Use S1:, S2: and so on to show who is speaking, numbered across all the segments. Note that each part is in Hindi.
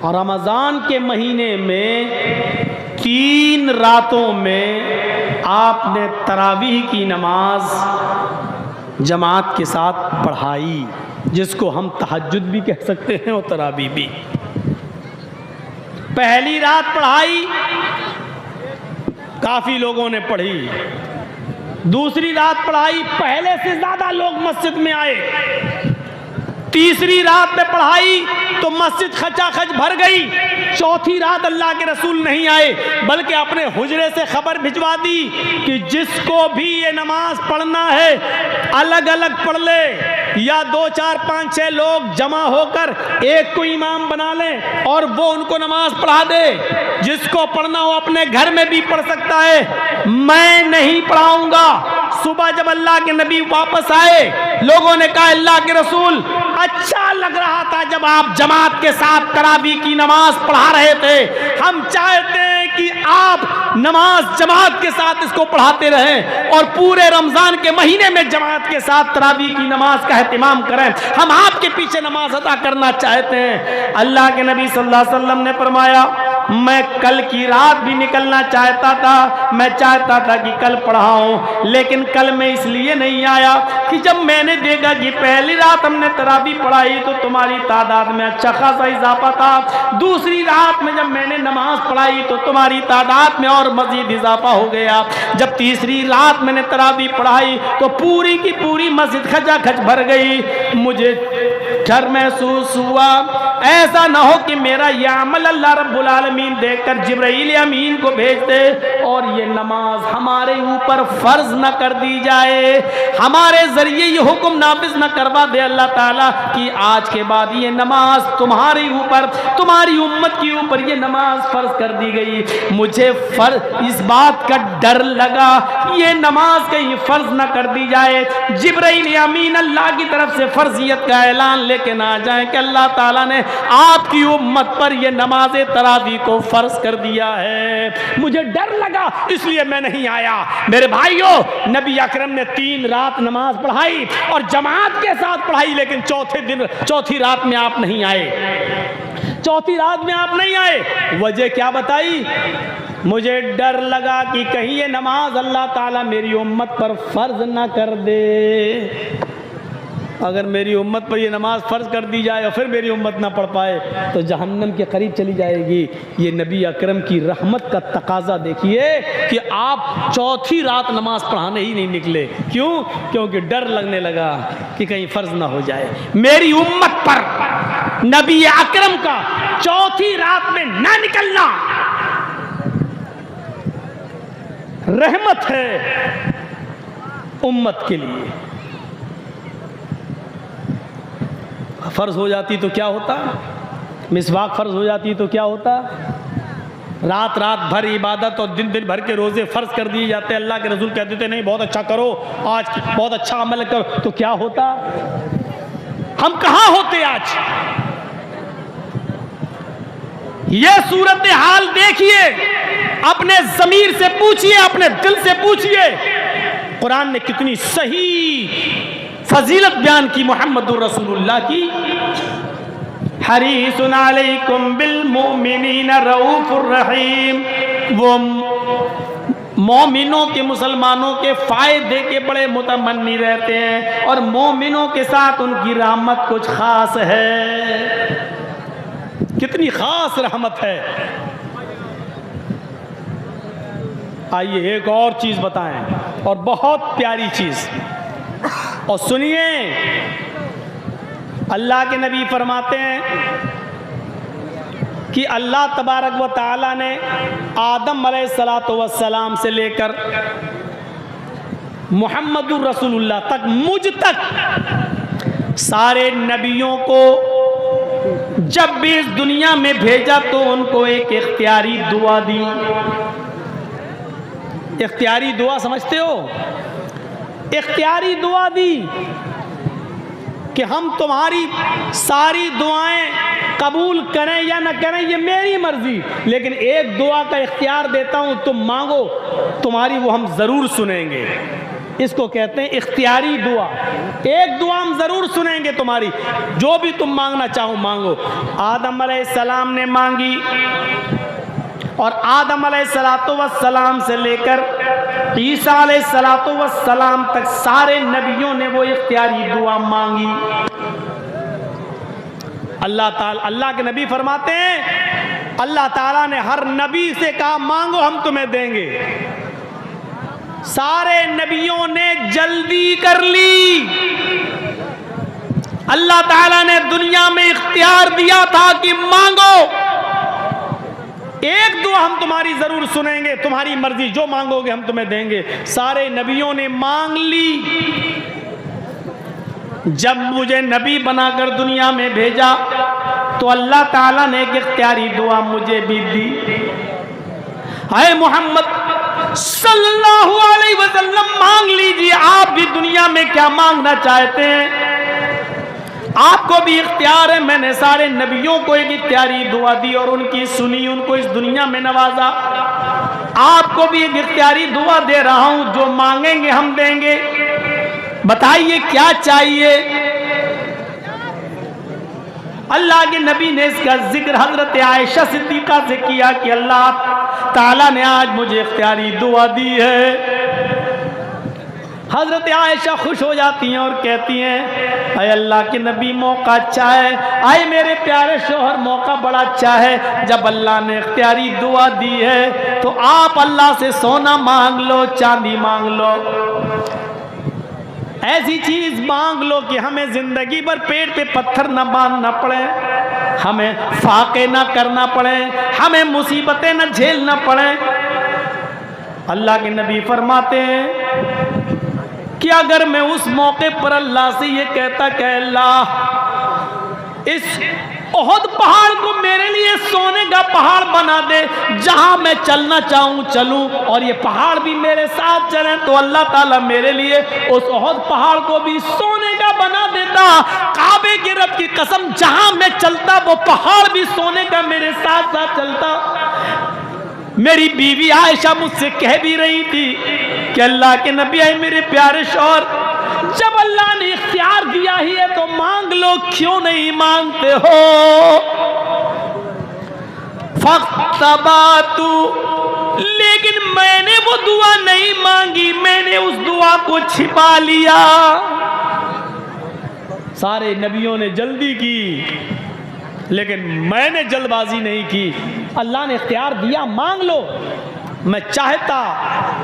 S1: और रमज़ान के महीने में 3 रातों में आपने तरावीह की नमाज जमात के साथ पढ़ाई, जिसको हम तहज्जुद भी कह सकते हैं और तरावीह भी। पहली रात पढ़ाई, काफ़ी लोगों ने पढ़ी। दूसरी रात पढ़ाई, पहले से ज़्यादा लोग मस्जिद में आए। तीसरी रात में पढ़ाई तो मस्जिद खचाखच भर गई। चौथी रात अल्लाह के रसूल नहीं आए, बल्कि अपने हुजरे से खबर भिजवा दी कि जिसको भी ये नमाज पढ़ना है अलग अलग पढ़ ले, या 2, 4, 5, 6 लोग जमा होकर एक को इमाम बना लें और वो उनको नमाज पढ़ा दे। जिसको पढ़ना हो अपने घर में भी पढ़ सकता है, मैं नहीं पढ़ाऊंगा। सुबह जब अल्लाह के नबी वापस आए, लोगों ने कहा अल्लाह के रसूल, अच्छा लग रहा था जब आप जमात के साथ तरावी की नमाज पढ़ा रहे थे। हम चाहते हैं कि आप नमाज जमात के साथ इसको पढ़ाते रहें और पूरे रमजान के महीने में जमात के साथ तरावी की नमाज का एहतिमाम करें। हम आपके पीछे नमाज अदा करना चाहते हैं। अल्लाह के नबी सल्लल्लाहु अलैहि वसल्लम ने फरमाया, मैं कल की रात भी निकलना चाहता था, मैं चाहता था कि कल पढ़ाऊं, लेकिन कल मैं इसलिए नहीं आया कि जब मैंने देखा कि पहली रात हमने तरावी पढ़ाई तो तुम्हारी तादाद में अच्छा खासा इजाफा था। दूसरी रात में जब मैंने नमाज पढ़ाई तो तुम्हारी तादाद में और मजीद इजाफा हो गया। जब तीसरी रात मैंने तरावी पढ़ाई तो पूरी की पूरी मस्जिद खचाखच भर गई। मुझे डर महसूस हुआ, ऐसा ना हो कि मेरा यह अमल अल्लाह रब्बुल आलमीन देखकर जिब्राइल अमीन को भेज दे और ये नमाज हमारे ऊपर फर्ज न कर दी जाए, हमारे जरिए ये हुक्म नाफिज न करवा दे अल्लाह ताला कि आज के बाद ये नमाज तुम्हारे ऊपर, तुम्हारी उम्मत के ऊपर ये नमाज फर्ज कर दी गई। मुझे इस बात का डर लगा ये नमाज कहीं फर्ज न कर दी जाए, जिब्राइल अमीन अल्लाह की तरफ से फर्जियत का ऐलान लेके ना जाए कि अल्लाह ताला ने आपकी उम्मत पर ये नमाज तरावी को फर्ज कर दिया है। मुझे डर लगा, इसलिए मैं नहीं आया। मेरे भाइयों, नबी अकरम ने 3 रात नमाज पढ़ाई और जमात के साथ पढ़ाई, लेकिन चौथी रात में आप नहीं आए। चौथी रात में आप नहीं आए, वजह क्या बताई? मुझे डर लगा कि कहीं ये नमाज अल्लाह ताला मेरी उम्मत पर फर्ज ना कर दे। अगर मेरी उम्मत पर ये नमाज फ़र्ज कर दी जाए और फिर मेरी उम्मत ना पढ़ पाए तो जहन्नम के करीब चली जाएगी। ये नबी अकरम की रहमत का तकाजा देखिए कि आप चौथी रात नमाज पढ़ाने ही नहीं निकले। क्यों? क्योंकि डर लगने लगा कि कहीं फ़र्ज ना हो जाए। मेरी उम्मत पर नबी अकरम का चौथी रात में ना निकलना रहमत है उम्मत के लिए। फ़र्ज हो जाती तो क्या होता? मिसवाक फ़र्ज हो जाती तो क्या होता? रात रात भर इबादत और दिन दिन भर के रोज़े फ़र्ज कर दिए जाते। अल्लाह के रसूल कहते थे नहीं बहुत अच्छा करो, आज बहुत अच्छा अमल करो, तो क्या होता? हम कहाँ होते आज? ये सूरत हाल देखिए, अपने ज़मीर से पूछिए, अपने दिल से पूछिए। कुरान ने कितनी सही फजीलत बयान की मोहम्मदुर रसूलुल्लाह की। हरीसुन अलैकुम बिल मोमिनीन रऊफुर रहीम, वो मोमिनों के, मुसलमानों के फ़ायदे के बड़े मुतमन्नी रहते हैं और मोमिनों के साथ उनकी रहमत कुछ ख़ास है। कितनी ख़ास रहमत है। आइए एक और चीज़ बताएं, और बहुत प्यारी चीज़, और सुनिए। अल्लाह के नबी फरमाते हैं कि अल्लाह तबारक व तआला ने आदम अलैहिस्सलातु वस्सलाम से लेकर मुहम्मदुर रसूलुल्लाह तक, मुझ तक सारे नबियों को जब भी इस दुनिया में भेजा तो उनको एक इख्तियारी दुआ दी। इख्तियारी दुआ समझते हो? इख्तियारी दुआ दी कि हम तुम्हारी सारी दुआएं कबूल करें या न करें ये मेरी मर्जी, लेकिन एक दुआ का इख्तियार देता हूं, तुम मांगो, तुम्हारी वो हम ज़रूर सुनेंगे। इसको कहते हैं इख्तियारी दुआ। एक दुआ हम जरूर सुनेंगे तुम्हारी, जो भी तुम मांगना चाहो मांगो। आदम अलैहिस्सलाम ने मांगी, और आदम अलैहिस्सलाम से लेकर ईसा अलैहिस्सलाम तक सारे नबियों ने वो इख्तियारी दुआ मांगी। अल्लाह के नबी फरमाते हैं, अल्लाह ताला ने हर नबी से कहा मांगो हम तुम्हें देंगे। सारे नबियों ने जल्दी कर ली। अल्लाह ताला ने दुनिया में इख्तियार दिया था कि मांगो, एक दुआ हम तुम्हारी जरूर सुनेंगे, तुम्हारी मर्जी जो मांगोगे हम तुम्हें देंगे। सारे नबियों ने मांग ली। जब मुझे नबी बनाकर दुनिया में भेजा तो अल्लाह ताला ने एक इख्तियारी दुआ मुझे भी दी। हाय मोहम्मद सल्लल्लाहु अलैहि वसल्लम, मांग लीजिए, आप भी दुनिया में क्या मांगना चाहते हैं, आपको भी इख्तियार है। मैंने सारे नबियों को एक इख्तियारी दुआ दी और उनकी सुनी, उनको इस दुनिया में नवाजा। आपको भी एक इख्तियारी दुआ दे रहा हूं, जो मांगेंगे हम देंगे। बताइए क्या चाहिए। अल्लाह के नबी ने इसका जिक्र हजरत आयशा सिद्दीका से किया कि अल्लाह ताला ने आज मुझे इख्तियारी दुआ दी है। हजरत आयशा खुश हो जाती हैं और कहती हैं, अय अल्लाह के नबी मौका अच्छा है, आए मेरे प्यारे शोहर मौका बड़ा अच्छा है। जब अल्लाह ने इख्तियारी दुआ दी है तो आप अल्लाह से सोना मांग लो, चांदी मांग लो, ऐसी चीज मांग लो कि हमें जिंदगी भर पेट पे पत्थर न बांधना पड़े, हमें फाके ना करना पड़े, हमें मुसीबतें न झेलना पड़े। अल्लाह के नबी फरमाते हैं कि अगर मैं उस मौके पर अल्लाह से ये कहता कि अल्लाह इस ओहद पहाड़ को मेरे लिए सोने का पहाड़ बना दे, जहां मैं चलना चाहूं चलूं और ये पहाड़ भी मेरे साथ चले, तो अल्लाह ताला मेरे लिए उस ओहद पहाड़ को भी सोने का बना देता। काबे के रब की कसम, जहां मैं चलता वो पहाड़ भी सोने का मेरे साथ साथ चलता। मेरी बीवी आयशा मुझसे कह भी रही थी कि अल्लाह के नबी है मेरे प्यारे शौहर, जब अल्लाह ने इख्तियार दिया ही है तो मांग लो, क्यों नहीं मांगते हो। फख्तबातु, लेकिन मैंने वो दुआ नहीं मांगी, मैंने उस दुआ को छिपा लिया। सारे नबियों ने जल्दी की लेकिन मैंने जल्दबाजी नहीं की। अल्लाह ने इख्तियार दिया, मांग लो। मैं चाहता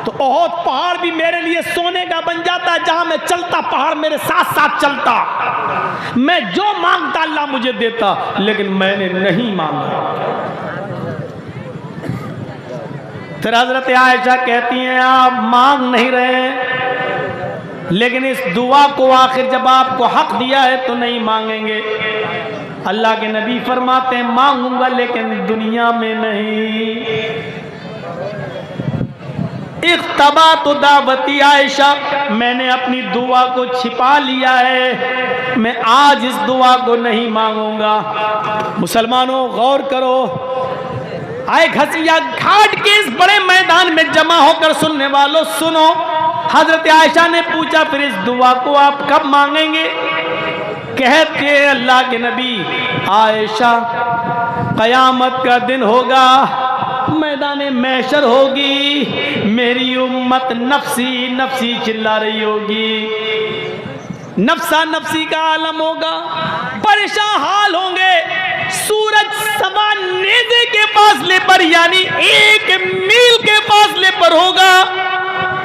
S1: तो ओहद पहाड़ भी मेरे लिए सोने का बन जाता, जहां मैं चलता पहाड़ मेरे साथ साथ चलता। मैं जो मांगता अल्लाह मुझे देता, लेकिन मैंने नहीं मांगा। फिर हजरत आयशा कहती हैं आप मांग नहीं रहे, लेकिन इस दुआ को आखिर जब आपको हक दिया है तो नहीं मांगेंगे। अल्लाह के नबी फरमाते हैं मांगूंगा लेकिन दुनिया में नहीं। इख्तबा तो दावती आयशा, मैंने अपनी दुआ को छिपा लिया है, मैं आज इस दुआ को नहीं मांगूंगा। मुसलमानों गौर करो, आए घसिया घाट के इस बड़े मैदान में जमा होकर सुनने वालों सुनो। हजरत आयशा ने पूछा फिर इस दुआ को आप कब मांगेंगे। कहते अल्लाह के नबी, आयशा कयामत का दिन होगा, मैदान मैशर होगी, मेरी उम्मत नफसी नफसी चिल्ला रही होगी, नफसा नफसी का आलम होगा, परेशान हाल होंगे। सूरज सवा नेज़े के फासले पर यानी 1 मील के फासले पर होगा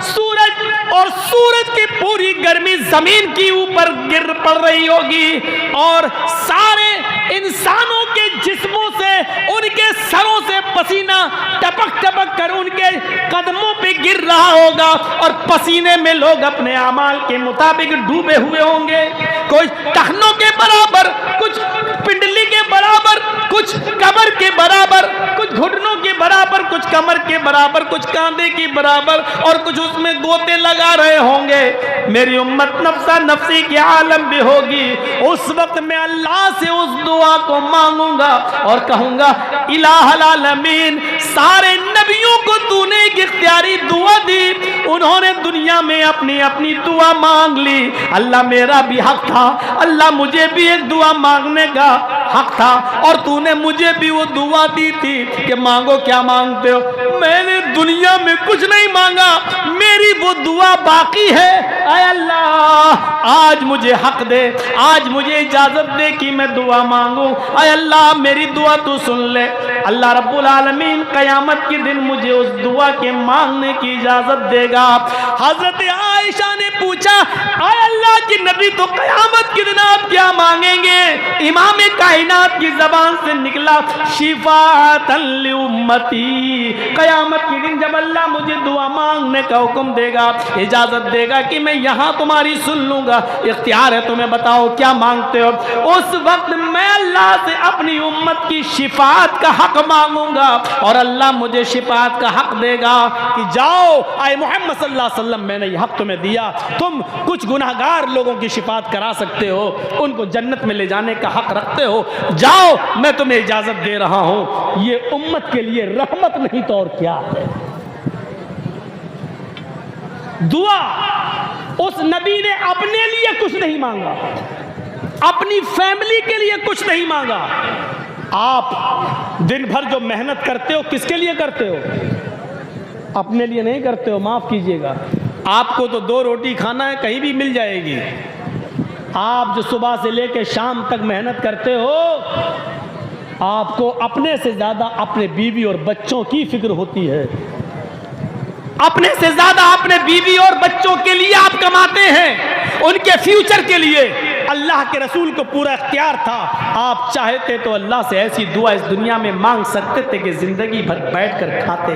S1: सूरज, और सूरज की पूरी गर्मी जमीन की ऊपर गिर पड़ रही होगी और सारे इंसानों के जिस्मों से, उनके सरों से पसीना टपक टपक कर उनके कदमों पे गिर रहा होगा और पसीने में लोग अपने अमाल के मुताबिक डूबे हुए होंगे। कुछ टखनों के बराबर, कुछ पिंडली के बराबर, कुछ कमर के बराबर, कुछ घुटनों के बराबर, कुछ कमर के बराबर, कुछ कांधे के बराबर, और कुछ उसमें गोते लगा रहे होंगे। मेरी उम्मत नफसा नफसी के आलम भी होगी। उस वक्त मैं अल्लाह से उस दुआ को मांगूंगा और कहूंगा इलाहुल आलमीन, सारे नबियों को तूने एक इख्तियारी दुआ दी, उन्होंने दुनिया में अपनी अपनी दुआ मांग ली। अल्लाह मेरा भी हक था, अल्लाह मुझे भी एक दुआ मांगने का हक था, और तूने मुझे भी वो दुआ दी थी कि मांगो क्या मांगते हो। मैंने दुनिया में कुछ नहीं मांगा, मेरी वो दुआ बाकी है। ऐ अल्लाह आज मुझे हक दे, आज मुझे इजाजत दे कि मैं दुआ मांगू। ऐ अल्लाह मेरी दुआ तू सुन ले। अल्लाह रब्बुल आलमीन क़यामत के दिन मुझे उस दुआ के मांगने की इजाजत देगा। हजरत आयशा ने पूछा, ऐ अल्लाह के नबी तो क़यामत के दिन आप क्या मांगेंगे? इमाम कायनात की जबान से निकला, शिफाअतन लि उम्मती। क़यामत के दिन जब अल्लाह मुझे दुआ मांगने का हुक्म देगा, इजाजत देगा कि मैं यहाँ तुम्हारी सुन लूंगा, इख्तियार है तुम्हें, बताओ क्या मांगते हो। उस वक्त मैं अल्लाह से अपनी उम्मत की शिफाअत का हक मांगूंगा, और अल्लाह मुझे शिफाअत का हक देगा कि जाओ आए मोहम्मद सल्लल्लाहु अलैहि वसल्लम, मैंने ये हक तुम्हें दिया, तुम कुछ गुनाहगार लोगों की शिफाअत करा सकते हो, उनको जन्नत में ले जाने का हक रखते हो, जाओ मैं तुम्हें इजाजत दे रहा हूं। ये उम्मत के लिए रहमत नहीं तो और क्या है। दुआ उस नबी ने अपने लिए कुछ नहीं मांगा, अपनी फैमिली के लिए कुछ नहीं मांगा। आप दिन भर जो मेहनत करते हो किसके लिए करते हो? अपने लिए नहीं करते हो, माफ कीजिएगा। आपको तो 2 रोटी खाना है, कहीं भी मिल जाएगी। आप जो सुबह से लेकर शाम तक मेहनत करते हो, आपको अपने से ज्यादा अपने बीवी और बच्चों की फिक्र होती है। अपने से ज्यादा अपने बीवी और बच्चों के लिए आप कमाते हैं, उनके फ्यूचर के लिए। अल्लाह के रसूल को पूरा इख्तियार था, आप चाहते तो अल्लाह से ऐसी दुआ इस दुनिया में मांग सकते थे कि जिंदगी भर बैठकर खाते।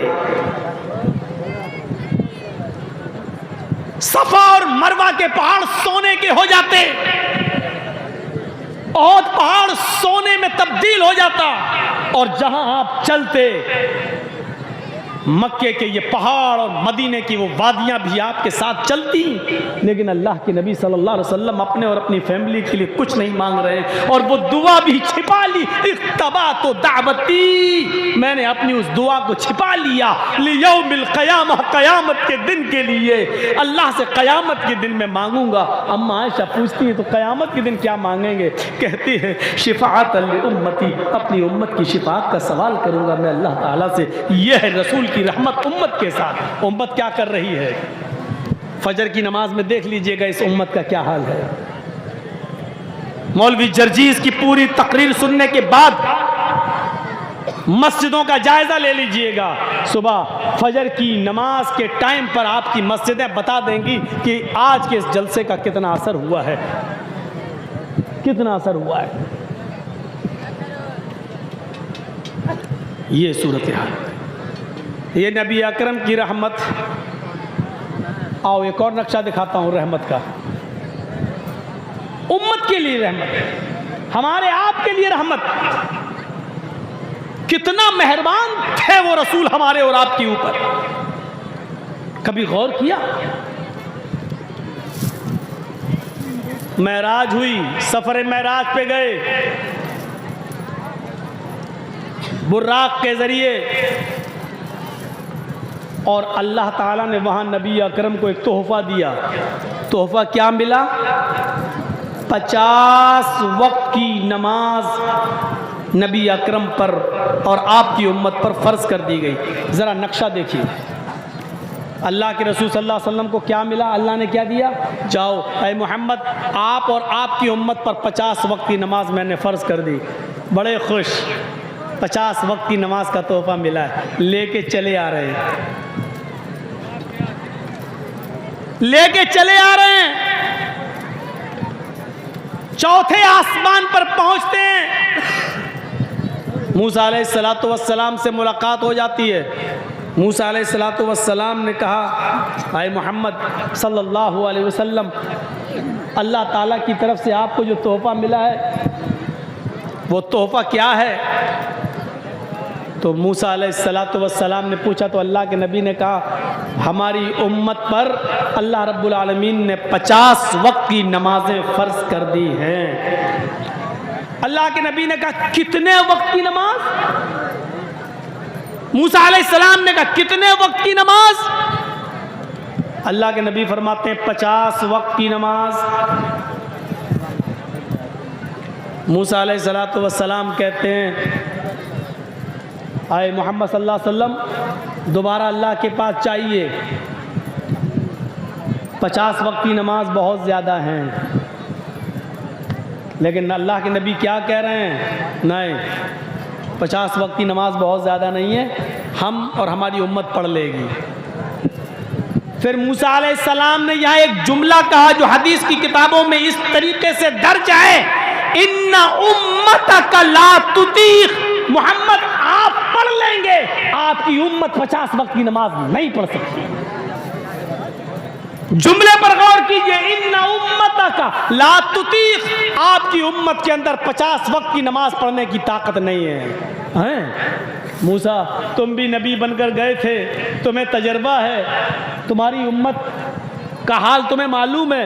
S1: सफा और मरवा के पहाड़ सोने के हो जाते, और पहाड़ सोने में तब्दील हो जाता, और जहां आप चलते मक्के के ये पहाड़ और मदीने की वो वादियां भी आपके साथ चलती। लेकिन अल्लाह के नबी सल्लल्लाहु अलैहि वसल्लम अपने और अपनी फैमिली के लिए कुछ नहीं मांग रहे, और वो दुआ भी छिपा ली। इख्तबा तो दावती, मैंने अपनी उस दुआ को छिपा लिया। लियौमिल क़यामह, क़यामत के दिन के लिए, अल्लाह से क़यामत के दिन मैं मांगूंगा। अम्मा आयशा पूछती है तो क़यामत के दिन क्या मांगेंगे? कहती है शिफ़ाअतन लि उम्मती, अपनी उम्मत की शिफाअत का सवाल करूंगा मैं अल्लाह ताला से। यह है रसूल की रहमत उम्मत के साथ। उम्मत क्या कर रही है? फजर की नमाज में देख लीजिएगा इस उम्मत का क्या हाल है। मौलवी जर्जीस की पूरी तकरीर सुनने के बाद मस्जिदों का जायजा ले लीजिएगा। सुबह फजर की नमाज के टाइम पर आपकी मस्जिदें बता देंगी कि आज के इस जलसे का कितना असर हुआ है, कितना असर हुआ है। ये सूरत हाल, ये नबी अकरम की रहमत। आओ एक और नक्शा दिखाता हूँ रहमत का। उम्मत के लिए रहमत, हमारे आपके लिए रहमत। कितना मेहरबान थे वो रसूल हमारे और आपके ऊपर, कभी गौर किया? महराज हुई, सफर महराज पे गए, बुर्राक के जरिए, और अल्लाह ताला ने वहाँ नबी अकरम को एक तोहफ़ा दिया। तोहफ़ा क्या मिला? 50 वक्त की नमाज नबी अकरम पर और आपकी उम्मत पर फ़र्ज़ कर दी गई। ज़रा नक्शा देखिए, अल्लाह के रसूल सल्लल्लाहु अलैहि वसल्लम को क्या मिला? अल्लाह ने क्या दिया? जाओ ऐ मोहम्मद, आप और आपकी उम्मत पर 50 वक्त की नमाज मैंने फ़र्ज़ कर दी। बड़े खुश, 50 वक्त की नमाज का तोहफ़ा मिला है। लेके चले आ रहे हैं, लेके चले आ रहे हैं। चौथे आसमान पर पहुंचते हैं, मूसा अलैहिस्सलातु वस्सलाम से मुलाकात हो जाती है। मूसा अलैहिस्सलातु वस्सलाम ने कहा, आए मोहम्मद सल्लल्लाहु अलैहि वसल्लम, अल्लाह ताला की तरफ से आपको जो तोहफ़ा मिला है वो तोहफ़ा क्या है? तो मूसा अलैहिस्सलातु वस्सलाम ने पूछा तो अल्लाह के नबी ने कहा, हमारी उम्मत पर अल्लाह रब्बुल आलमीन ने 50 वक्त की नमाजें फ़र्ज कर दी हैं। अल्लाह के नबी ने कहा, कितने वक्त की नमाज? मूसा अलैहिस्सलाम ने कहा कितने वक्त की नमाज? अल्लाह के नबी फरमाते हैं 50 वक्त की नमाज। मूसा अलैहिस्सलाम कहते हैं आए मोहम्मद सल्लल्लाहु अलैहि वसल्लम दोबारा अल्लाह के पास चाहिए, 50 वक्त की नमाज बहुत ज़्यादा हैं। लेकिन अल्लाह के नबी क्या कह रहे हैं? नहीं, 50 वक्त की नमाज बहुत ज़्यादा नहीं है, हम और हमारी उम्मत पढ़ लेगी। फिर मूसा अलैहिस्सलाम ने यहाँ एक जुमला कहा जो हदीस की किताबों में इस तरीके से दर्ज है, इन्ना उम्मतक ला तुतीख, मोहम्मद आप पढ़ लेंगे, आपकी उम्मत 50 वक्त की नमाज नहीं पढ़ सकती। जुमले पर गौर कीजिए, इन्ना उम्मतक ला तुतीख, आपकी उम्मत के अंदर 50 वक्त की नमाज पढ़ने की ताकत नहीं है। मूसा तुम भी नबी बनकर गए थे, तुम्हें तजर्बा है, तुम्हारी उम्मत का हाल तुम्हें मालूम है,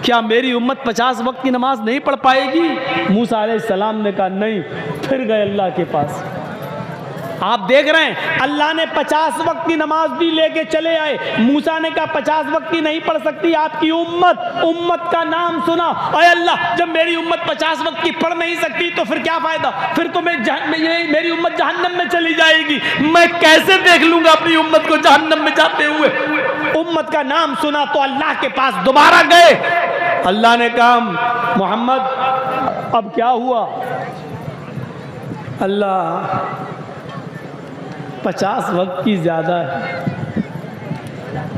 S1: क्या मेरी उम्मत 50 वक्त की नमाज नहीं पढ़ पाएगी? मूसा अलैहिस्सलाम ने कहा नहीं। फिर गए अल्लाह के पास। आप देख रहे हैं अल्लाह ने 50 वक्त की नमाज भी लेके चले आए। मूसा ने कहा 50 वक्त की नहीं पढ़ सकती आपकी उम्मत, उम्मत का नाम सुना, अरे अल्लाह जब मेरी उम्मत 50 वक्त की पढ़ नहीं सकती तो फिर क्या फायदा, फिर तो मेरी उम्मत जहन्नम में चली जाएगी, मैं कैसे देख लूंगा अपनी उम्मत को जहन्नम में जाते हुए। उम्मत का नाम सुना तो अल्लाह के पास दोबारा गए। अल्लाह ने कहा मोहम्मद अब क्या हुआ? अल्लाह 50 वक्त की ज़्यादा है।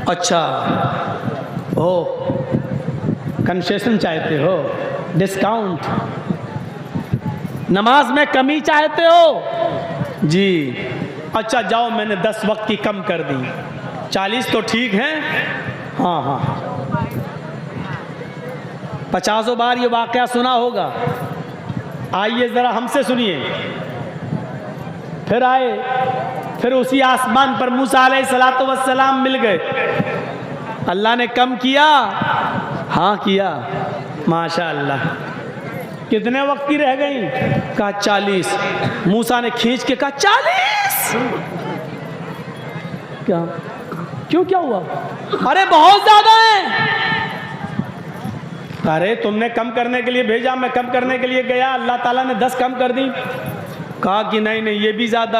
S1: अच्छा हो, कंसेशन चाहते हो, डिस्काउंट, नमाज में कमी चाहते हो? जी अच्छा जाओ, मैंने 10 वक्त की कम कर दी, 40 तो ठीक है। हाँ हाँ, 50 बार ये वाक़या सुना होगा। आइए ज़रा हमसे सुनिए। फिर आए, फिर उसी आसमान पर मूसा अलैहिस्सलाम मिल गए। अल्लाह ने कम किया? हाँ किया, माशाअल्लाह। कितने वक्त की रह गई? कहा 40। मूसा ने खींच के कहा 40? क्या क्यों, क्या हुआ? अरे बहुत ज्यादा है। अरे तुमने कम करने के लिए भेजा, मैं कम करने के लिए गया, अल्लाह ताला ने 10 कम कर दी। कहा कि नहीं नहीं ये भी ज़्यादा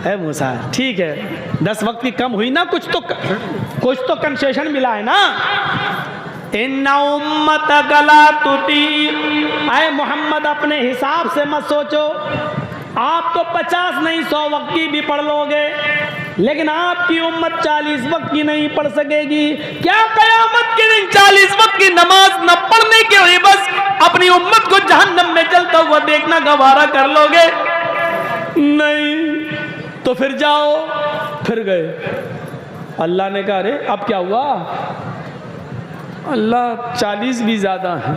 S1: है मूसा, ठीक है 10 वक्त की कम हुई ना, कुछ तो कंसेशन मिला है ना। इन्ना उम्मतक ला तुतीक, आए मोहम्मद अपने हिसाब से मत सोचो, आप तो 50 नहीं 100 वक्त की भी पढ़ लोगे, लेकिन आपकी उम्मत 40 वक्त की नहीं पढ़ सकेगी। क्या कयामत के दिन 40 वक्त की नमाज न पढ़ने के लिए बस अपनी उम्मत को जहन्नम में जलता हुआ देखना गवारा कर लोगे? नहीं। तो फिर जाओ। फिर गए। अल्लाह ने कहा अरे अब क्या हुआ? अल्लाह 40 भी ज़्यादा है।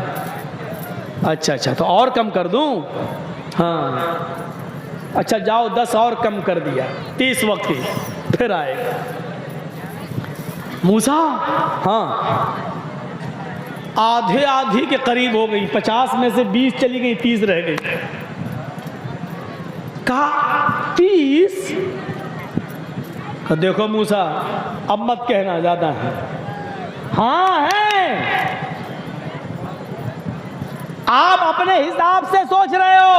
S1: अच्छा तो और कम कर दूं? हाँ अच्छा जाओ 10 और कम कर दिया, 30 वक्त की। फिर आए मूसा, हाँ आधे के करीब हो गई, 50 में से 20 चली गई, 30 रह गई। कहा 30? देखो मूसा अब मत कहना ज़्यादा है। हाँ है, आप अपने हिसाब से सोच रहे हो,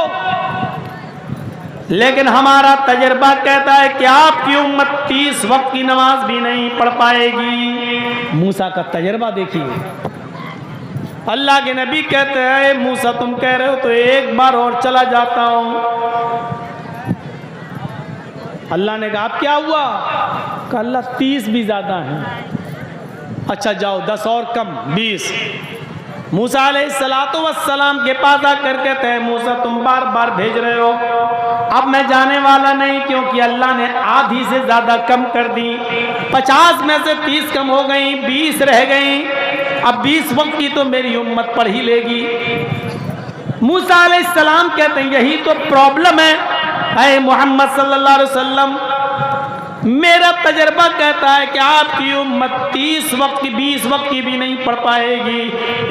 S1: लेकिन हमारा तजर्बा कहता है कि आपकी उम्मत 30 वक्त की नमाज भी नहीं पढ़ पाएगी। मूसा का तजर्बा देखिए। अल्लाह के नबी कहते हैं मूसा तुम कह रहे हो तो एक बार और चला जाता हूं। अल्लाह ने कहा अब क्या हुआ? कहा अल्लाह 30 भी ज्यादा है। अच्छा जाओ 10 और कम, 20। मूसा अलैहिस्सलाम के पास आकर कहते हैं मूसा तुम बार बार भेज रहे हो, अब मैं जाने वाला नहीं, क्योंकि अल्लाह ने आधी से ज्यादा कम कर दी। 50 में से 30 कम हो गई, 20 रह गई। अब 20 वक्त की तो मेरी उम्मत पढ़ ही लेगी। मूसा अलैहिस्सलाम कहते हैं यही तो प्रॉब्लम है। ऐ मोहम्मद सल्लल्लाहु अलैहि वसल्लम, मेरा तजर्बा कहता है कि आपकी उम्मत 30 वक्त की 20 वक्त की भी नहीं पढ़ पाएगी।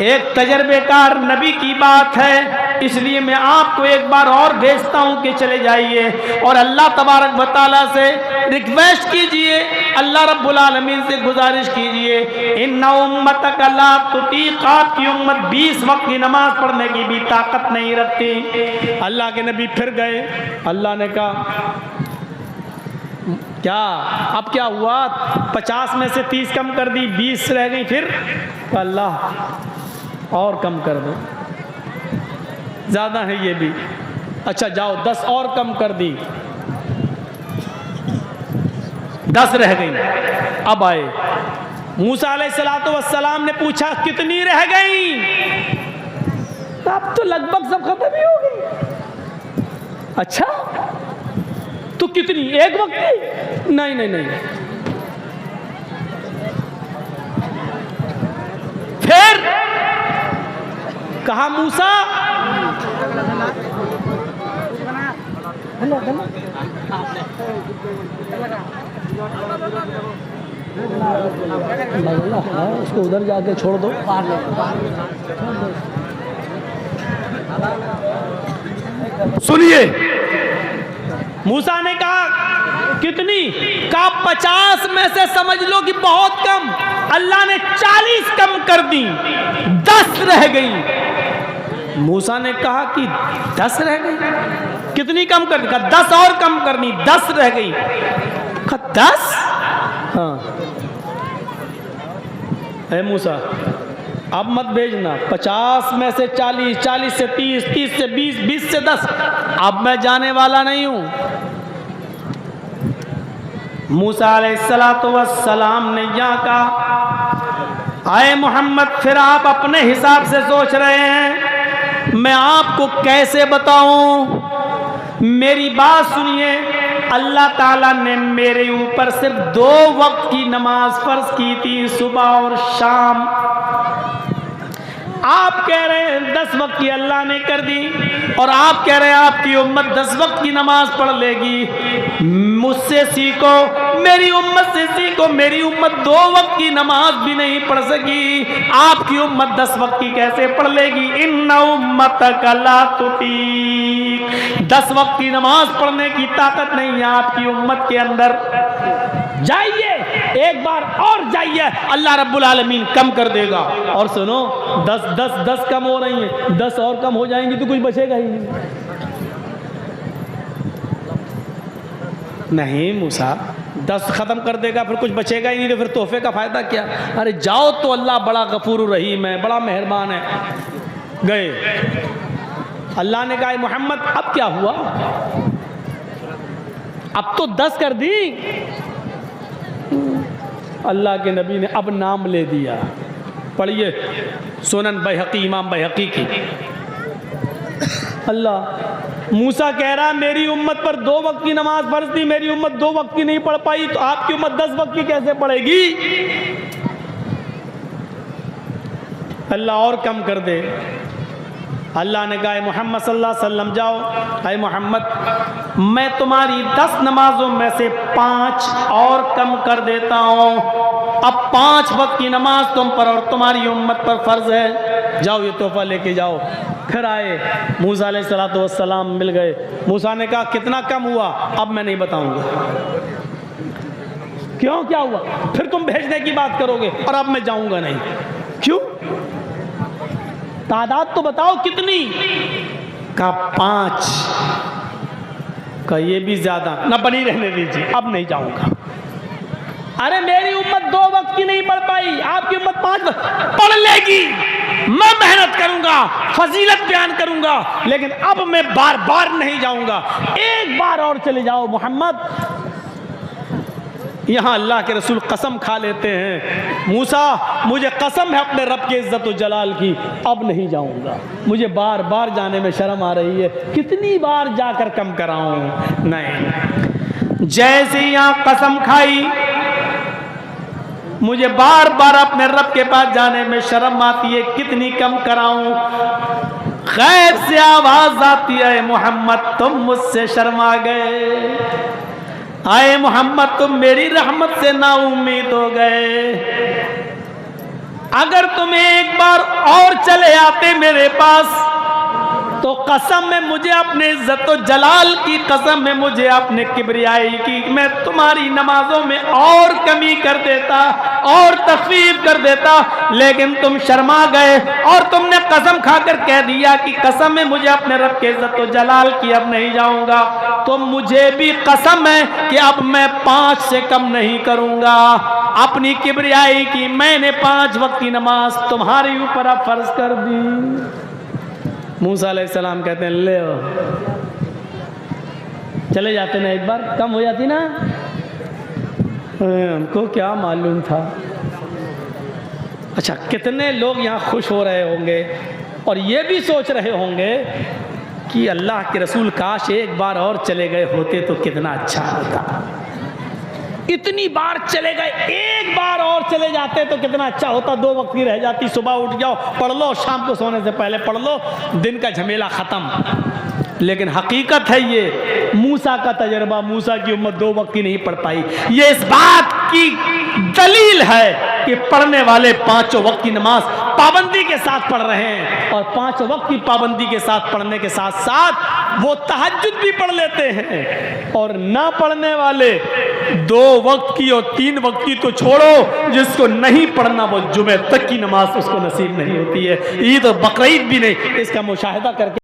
S1: एक तजर्बेकार नबी की बात है। इसलिए मैं आपको एक बार और भेजता हूं कि चले जाइए और अल्लाह तबारक व तआला से रिक्वेस्ट कीजिए, अल्लाह रब्बुल आलमीन से गुजारिश कीजिए। इन्ना उम्मतक ला तुतीक, आपकी उम्मत 20 वक्त की नमाज पढ़ने की भी ताकत नहीं रखती। अल्लाह के नबी फिर गए, अल्लाह ने कहा क्या अब क्या हुआ, 50 में से 30 कम कर दी, 20 रह गई, फिर अल्लाह और कम कर दो, ज़्यादा है ये भी, अच्छा जाओ 10 और कम कर दी, 10 रह गई। अब आए मूसा अलैहिस्सलातु वस्सलाम ने पूछा कितनी रह गई, अब तो लगभग सब खत्म ही हो गई। अच्छा तो कितनी, एक वक्त की? नहीं नहीं नहीं। फिर कहा मूसा उसको उधर जाके छोड़ दो। सुनिए, मूसा ने कहा कितनी, कहा 50 में से समझ लो कि बहुत कम। अल्लाह ने 40 कम कर दी, 10 रह गई। मूसा ने कहा कि 10 रह गई, कितनी कम कर दी, कहा 10 और कम करनी, 10 रह गई। कहा 10? हाँ है मूसा, अब मत भेजना, 50 में से 40, 40 से 30, 30 से 20, 20 से 10, अब मैं जाने वाला नहीं हूं। मूसा अलैहिस्सलातु वस्सलाम ने यहाँ कहा आए मोहम्मद, फिर आप अपने हिसाब से सोच रहे हैं, मैं आपको कैसे बताऊं, मेरी बात सुनिए। अल्लाह ताला ने मेरे ऊपर सिर्फ 2 वक्त की नमाज फर्ज की थी, सुबह और शाम। आप कह रहे हैं 10 वक्त की अल्लाह ने कर दी, और आप कह रहे हैं आपकी उम्मत 10 वक्त की नमाज पढ़ लेगी। मुझसे सीखो, मेरी उम्मत से सीखो। मेरी उम्मत 2 वक्त की नमाज भी नहीं पढ़ सकी, आपकी उम्मत 10 वक्त की कैसे पढ़ लेगी। इन्ना उम्मतक ला तुतीक, 10 वक्त की नमाज पढ़ने की ताकत नहीं है आपकी उम्मत के अंदर। जाइए, एक बार और जाइए, अल्लाह रब्बुल आलमीन कम कर देगा। और सुनो, 10 कम हो रही हैं, 10 और कम हो जाएंगी तो कुछ बचेगा ही नहीं। मूसा 10 खत्म कर देगा, फिर कुछ बचेगा ही नहीं, तो फिर तोहफे का फायदा क्या। अरे जाओ तो, अल्लाह बड़ा गफूर रहीम है, बड़ा मेहरबान है। गए, अल्लाह ने कहा मोहम्मद अब क्या हुआ, अब तो 10 कर दी। अल्लाह के नबी ने अब नाम ले दिया। पढ़िए सुनन बैहकी, इमाम बैहकी की। अल्लाह, मूसा कह रहा मेरी उम्मत पर 2 वक्त की नमाज फर्ज थी, मेरी उम्मत 2 वक्त की नहीं पढ़ पाई, तो आपकी उम्मत 10 वक्त की कैसे पढ़ेगी। अल्लाह और कम कर दे। अल्लाह ने कहा मोहम्मद सल्लल्लाहु अलैहि वसल्लम जाओ, अरे मोहम्मद मैं तुम्हारी 10 नमाजों में से 5 और कम कर देता हूँ। अब 5 वक्त की नमाज तुम पर और तुम्हारी उम्मत पर फर्ज है। जाओ ये तोहफा लेके जाओ। फिर आए मूसा अलैहिस्सलातु वस्सलाम, मिल गए। मूसा ने कहा कितना कम हुआ, अब मैं नहीं बताऊंगा। क्यों, क्या हुआ, फिर तुम भेजने की बात करोगे और अब मैं जाऊंगा नहीं। क्यों, तादाद तो बताओ कितनी। का 5। का ये भी ज्यादा ना, बनी रहने दीजिए, अब नहीं जाऊंगा। अरे मेरी उम्मत 2 वक्त की नहीं पढ़ पाई, आपकी उम्मत 5 वक्त पढ़ लेगी। मैं मेहनत करूंगा, फजीलत बयान करूंगा, लेकिन अब मैं बार बार नहीं जाऊंगा। एक बार और चले जाओ मोहम्मद। यहाँ अल्लाह के रसूल कसम खा लेते हैं, मूसा मुझे कसम है अपने रब के इज्जत व जलाल की, अब नहीं जाऊंगा। मुझे बार बार जाने में शर्म आ रही है, कितनी बार जाकर कम कराऊं। नहीं, जैसे यहाँ कसम खाई, मुझे बार बार अपने रब के पास जाने में शर्म आती है, कितनी कम कराऊं। गैब से आवाज आती है, मोहम्मद तुम मुझसे शर्मा गए, आए मोहम्मद तुम मेरी रहमत से ना उम्मीद हो गए। अगर तुम एक बार और चले आते मेरे पास, तो कसम में मुझे अपने इज्जत व जलाल की कसम में मुझे अपने किबरियाई की, मैं तुम्हारी नमाजों में और कमी कर देता और तखफीफ कर देता, लेकिन तुम शर्मा गए और तुमने कसम खाकर कह दिया कि कसम में मुझे अपने रब के इज्जत व जलाल की अब नहीं जाऊंगा। तो मुझे भी कसम है कि अब मैं 5 से कम नहीं करूंगा। अपनी किबरियाई की मैंने 5 वक्त की नमाज तुम्हारे ऊपर अब फर्ज कर दी। मूसा अलैहिस्सलाम कहते हैं ले आओ। चले जाते ना, एक बार कम हो जाती ना, हमको क्या मालूम था। अच्छा, कितने लोग यहाँ खुश हो रहे होंगे और ये भी सोच रहे होंगे कि अल्लाह के रसूल काश एक बार और चले गए होते तो कितना अच्छा होता। इतनी बार चले गए, एक बार और चले जाते तो कितना अच्छा होता। 2 वक्त की रह जाती, सुबह उठ जाओ पढ़ लो, शाम को सोने से पहले पढ़ लो, दिन का झमेला खत्म। लेकिन हकीकत है ये मूसा का तजर्बा, मूसा की उम्मत 2 वक्त की नहीं पढ़ पाई। ये इस बात की दलील है कि पढ़ने वाले 5 वक्त की नमाज पाबंदी के साथ पढ़ रहे हैं, और 5 वक्त की पाबंदी के साथ पढ़ने के साथ साथ वो तहज्जुद भी पढ़ लेते हैं। और ना पढ़ने वाले 2 वक्त की और 3 वक्त की तो छोड़ो, जिसको नहीं पढ़ना वो जुमे तक की नमाज उसको नसीब नहीं होती है, ईद और बकरीद भी नहीं। इसका मुशाहिदा करके